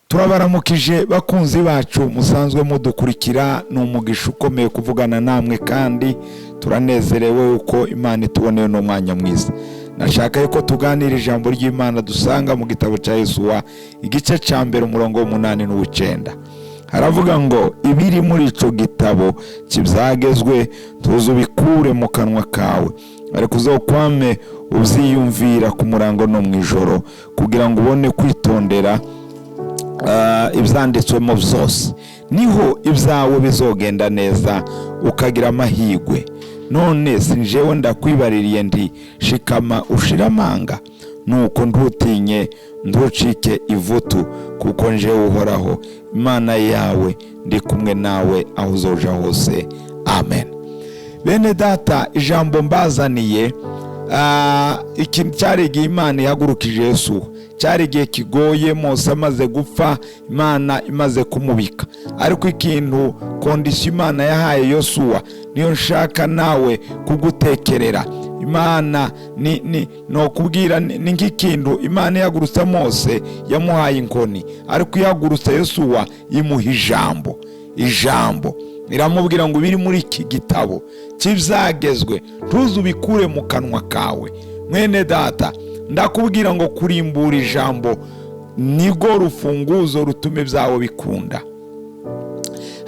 Turabaramukije bakunzi bacu musanzwe mudukurikira, n'umugisha ukomeye kuvugana namwe kandi turanezerewe uko Imana ituboneye no mwanya mwiza. Nashaka yuko tuganira ijambo ry'Imana dusanga mu gitabo cya Yosuwa igice cya mbere umurongo w'8 n'u9. Haravuga ngo ibiri muri ico gitabo kibyagezwe tuzubikure mu kanwa kawe, ariko uzokwame uvyiyumvira ku murango no mwijoro, kugira ngo ubone kwitondera ibyanditswemo byose, niho ibyawe bizogenda neza ukagira amahirwe. None sinjewe ndakwibaririye ndi shikama ushira amanga, nuko ntutinye ntucike ivutu, kuko njewe Uhoraho Imana yawe ndi kumwe nawe aho uzoja hose. Amen. Bene data, ijambo mbazaniye ikintu cyarigiye Imana yahagurukije Yesu, cyari igihe kigoye. Mose amaze gupfa, Imana imaze kumubika, ariko ikintu kondisiyo Imana yahaye Yosuwa niyo nshaka nawe kugutekerera. Imana no kubwira ni nk'ikintu Imana yagurutse Mose yamuhaye inkoni, ariko yagurutse Yosuwa imuha ijambo iramubwira ngo biri muri iki gitabo kibyagezwe ntuzubikure mu kanwa kawe. Mwene data, ndakubwira ngo kurimbura ijambo nigo rufunguzo rutume byawe bikunda.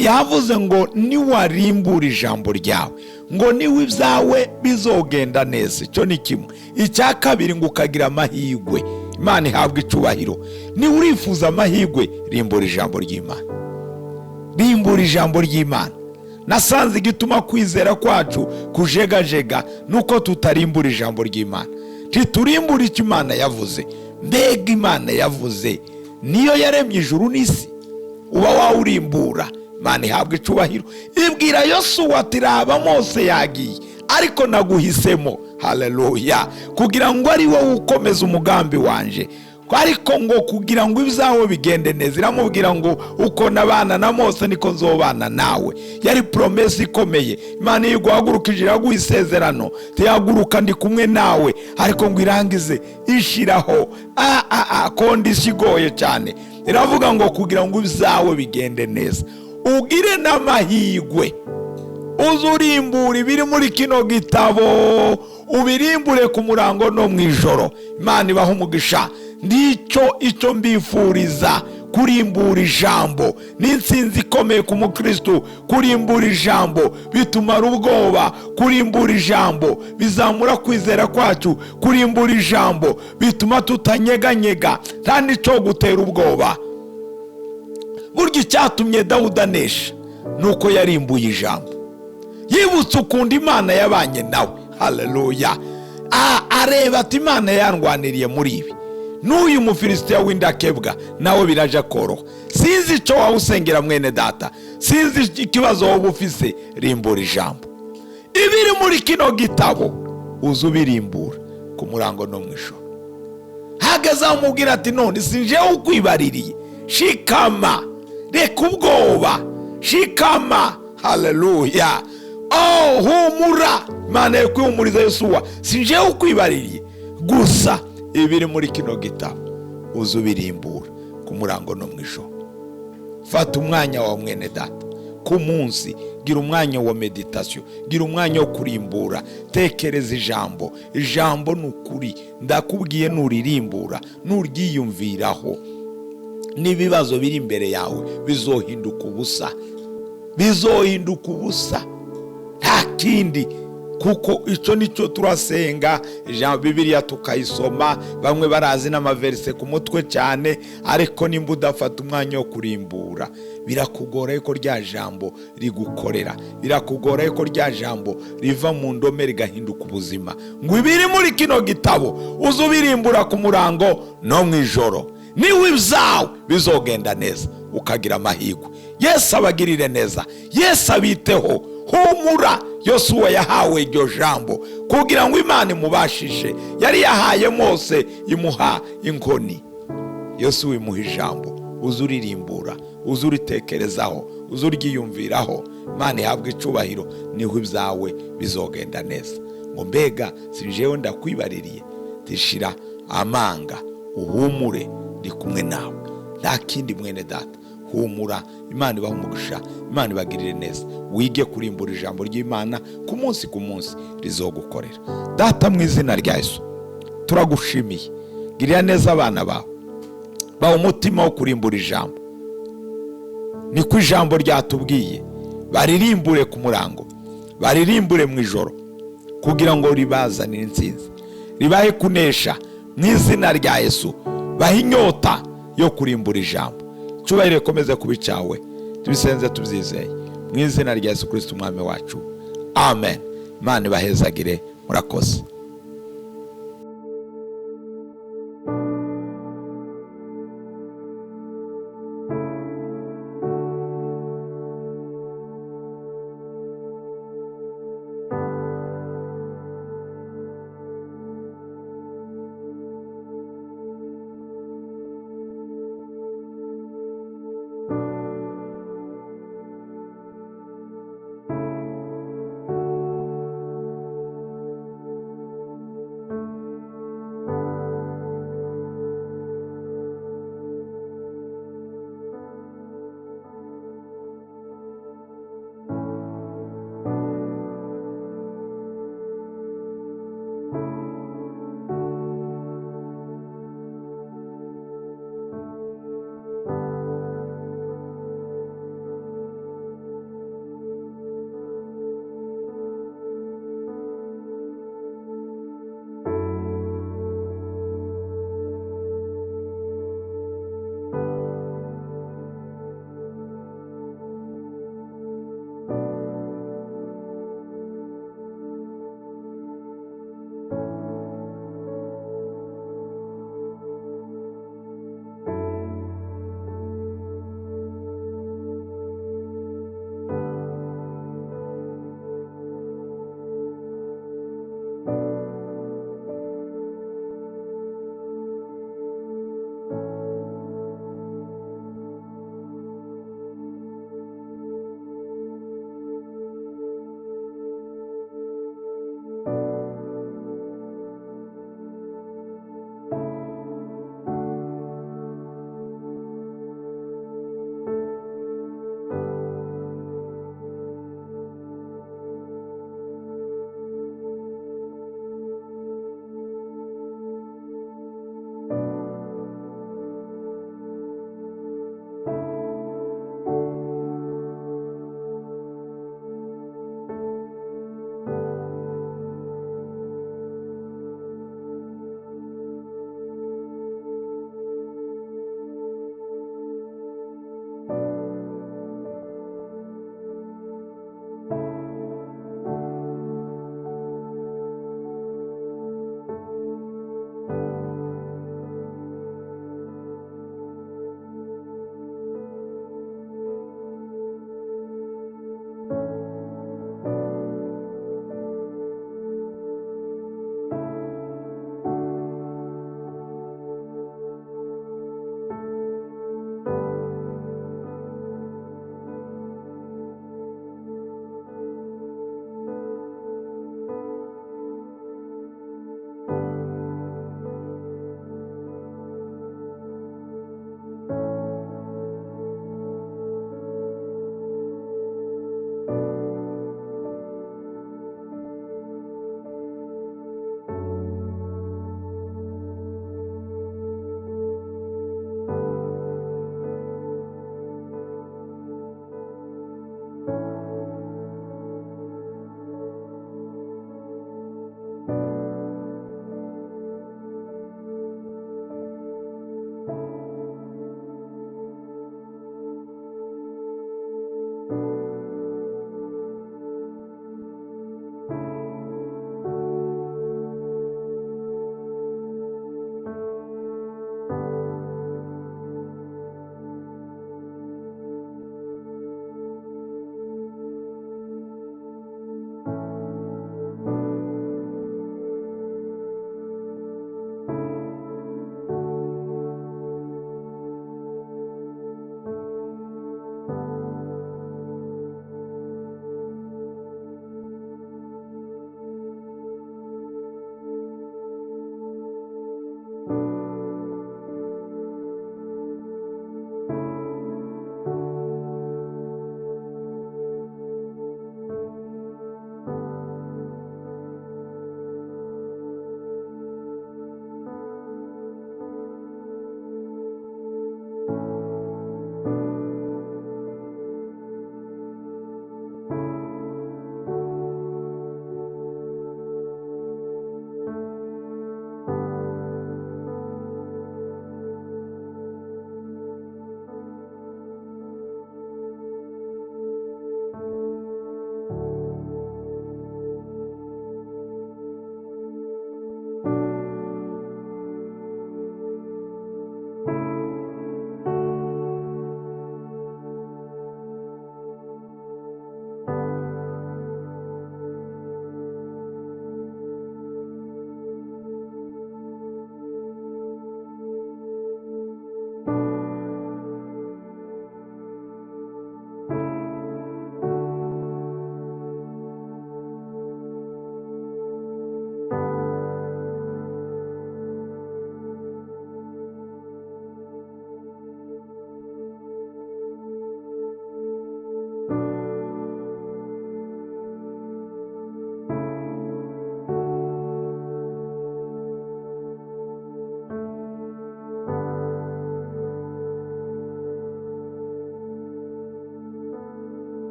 Yavuze ngo niwarimbura ijambo ryawe, ngo niwe ibyawe bizogenda neza. Icyo ni kimwe. Icya kabiri, ngo ukagira amahirwe. Imana ihabwa icubahiro. Niwe urifuza amahirwe, rimbura ijambo ry'Imana. Rimbura ijambo ry'Imana. Nasanze igituma kwizera kwacu kujegajega nuko tutarimbura ijambo ry'Imana. Titurimbura icyo Imana yavuze. Mbega Imana yavuze niyo yaremye ijuru n'isi, uba wawurimbura. Imana ihabwa icubahiro. Ibwira Yosuwa ati raba Mose yagiye, ariko naguhisemo, haleluya, kugira ngo ari wowe ukomeza umugambi wanje, ariko ngo kugira ngo ibyawe bigende neza. Iramubwira ngo uko nabana na Mose niko nzobana nawe. Yari promesi ikomeye. Imana iguhagurukije iraguha isezerano, tihaguruka ndi kumwe nawe, ariko ngo irangize ishiraho kondisiyo igoye cyane. Iravuga ngo kugira ngo ibyawe bigende neza ugire n'amahirwe, uzurimbura ibiri muri kino gitabo, ubirimbure ku murango no mwijoro. Imana ibaha umugisha. Icyo mbifuriza, kurimbura ijambo n'insinzi ikomeye ku mukristo. Kurimbura ijambo bitumara ubwoba. Kurimbura ijambo bizamura kwizera kwacu. Kurimbura ijambo bituma tutanyeganyega, nta n'icyo gutera ubwoba. Burya icyatumye Dawudi anesha nuko yarimbuye ijambo. Yibutse ukunda Imana yabanye nawe, haleluya. Areba ati Imana yarwaniriye muri ibi. N'uyu Mufilisitiya w'indakebwa nawe biraje koroha. Sinzi icyo wawusengera mwene data, sinzi ikibazo wowe ufise. Rimbura ijambo ibiri muri kino gitabo, uzubirimbura ku murango no mwijoro. Hagaze amubwira ati none sinjewe ukwibaririye, shikama, reka ubwoba, shikama, haleluya. Humura. Imana yakwihumuriza Yosuwa, sinjewe ukwibaririye, gusa ibiri muri kino gitabo uzubirimbura ku murango no mwijoro. Fata umwanya wa mwene data ku munsi, gira umwanya wa meditation, gira umwanya wo kurimbura. Tekereza ijambo n'ukuri. Ndakubwiye nuririmbura, nuryiyumviraho, n'ibibazo biri imbere yawe bizohinduka ubusa, nta kindi. Kuko icyo nicyo turasenga. Bibiliya tukayisoma, bamwe barazi n'amaverse ku mutwe cyane, ariko nimba udafata umwanya wo kurimbura, birakugora yuko rya jambo rigukorera, birakugora yuko rya jambo riva mu ndome rigahinduka ubuzima. Ngo ibiri muri kino gitabo uzubirimbura ku murango no mwijoro, niwe ibyawe bizogenda neza ukagira amahirwe. Yesu abagirire neza, Yesu abiteho. Humura. Yosuwa yahawe iryo jambo kugira ngo Imana imubashishe. Yari yahaye Mose, imuha inkoni. Yosuwa imuha ijambo, uzuririmbura, uzuritekerezaho, uzuryiyumviraho. Imana ihabwa icubahiro, niho ibyawe bizogenda neza. Ngo mbega sinjewe ndakwibaririye, tishira amanga, uhumure, ndi kumwe nawe. nta kindi mwene data. Humura, Imana ibaha umugisha, Imana ibagirire neza. Wige kurimbura ijambo ry'Imana ku munsi rizogukorera. Data, mu izina rya Yesu turagushimiye. Girira neza abana bawe, baha umutima wo kurimbura ijambo. Niko ijambo ryatubwiye, baririmbure ku murango, baririmbure mu ijoro, kugira ngo ribazanire intsinzi, ribahe kunesha. Mu izina rya Yesu bahe inyota yo kurimbura ijambo. Cyubahiro rikomeze kuba icyawe, tubisenze tubyizeye mu izina rya Yesu Kristo umwami wacu, amen. Imana ibahezagire, murakoze.